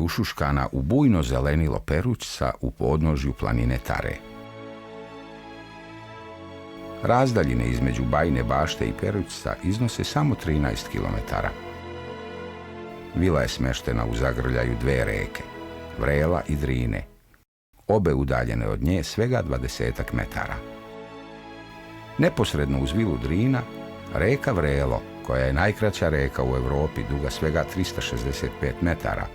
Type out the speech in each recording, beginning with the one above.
ušuškana u bujno zelenilo Perućca u podnožju planine Tare. Razdaljine između Bajine Bašte i Perućca iznose samo 13 km. Vila je smještena u zagrljaju dve reke, Vrela i Drine, obe udaljene od nje svega 20 metara. Neposredno uz vilu Drina, reka Vrelo, koja je najkraća reka u Europi, duga svega 365 metara,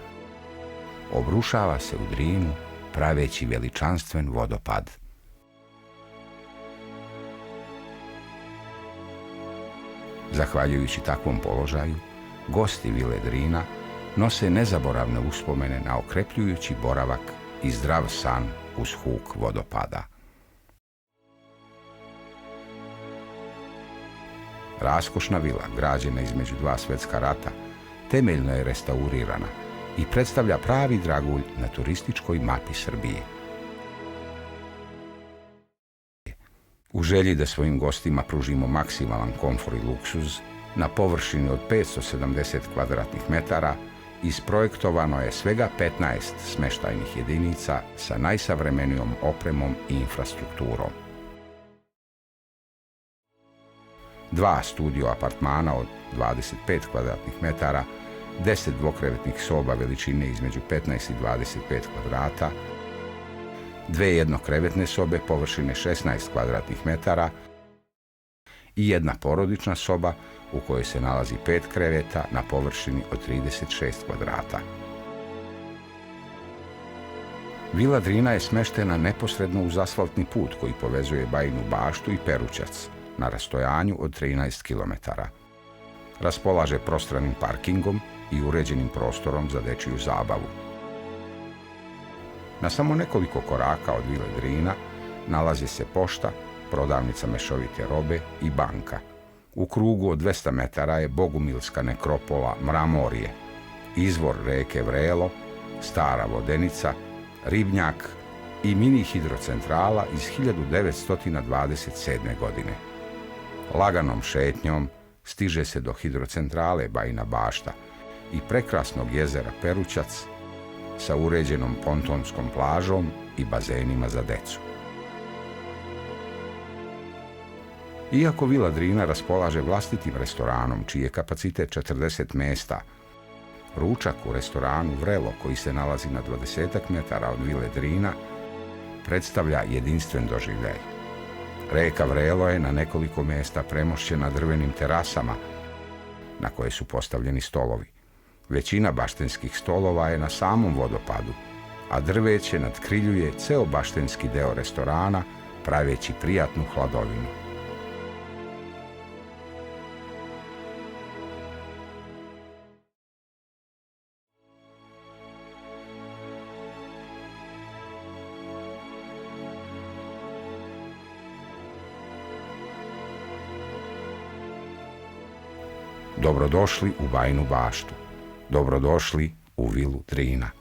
obrušava se u Drinu praveći veličanstven vodopad. Zahvaljujući takvom položaju, gosti vile Drina nose nezaboravne uspomene na okrepljujući boravak i zdrav san uz huk vodopada. Raskošna vila, građena između dva svjetska rata, temeljno je restaurirana i predstavlja pravi dragulj na turističkoj mapi Srbije. U želji da svojim gostima pružimo maksimalan komfor i luksuz, na površini od 570 kvadratnih metara isprojektovano je svega 15 smještajnih jedinica sa najsavremenijom opremom i infrastrukturom. 2 studio apartmana od 25 kvadratnih metara, 10 dvokrevetnih soba veličine između 15 i 25 kvadrata, 2 jednokrevetne sobe površine 16 kvadratnih metara i jedna porodična soba u kojoj se nalazi 5 kreveta na površini od 36 kvadrata. Vila Drina je smještena neposredno uz asfaltni put koji povezuje Bajinu Baštu i Perućac na rastojanju od 13 km. Raspolaže prostranim parkingom i uređenim prostorom za dečiju zabavu. Na samo nekoliko koraka od vile Drina nalazi se pošta, prodavnica mešovite robe i banka. U krugu od 200 metara je bogumilska nekropola Mramorje, izvor reke Vrelo, stara vodenica, ribnjak i mini hidrocentrala iz 1927. godine. Laganom šetnjom stiže se do hidrocentrale Bajina Bašta i prekrasnog jezera Perućac sa uređenom pontonskom plažom i bazenima za decu. Iako vila Drina raspolaže vlastitim restoranom, čiji je kapacitet 40 mjesta, ručak u restoranu Vrelo, koji se nalazi na 20 metara od vile Drina, predstavlja jedinstven doživljaj. Reka Vrelo je na nekoliko mjesta premošćena drvenim terasama na koje su postavljeni stolovi. Većina baštenskih stolova je na samom vodopadu, a drveće natkriljuje ceo baštenski deo restorana, praveći prijatnu hladovinu. Dobrodošli u Bajinu Baštu. Dobrodošli u vilu Drina.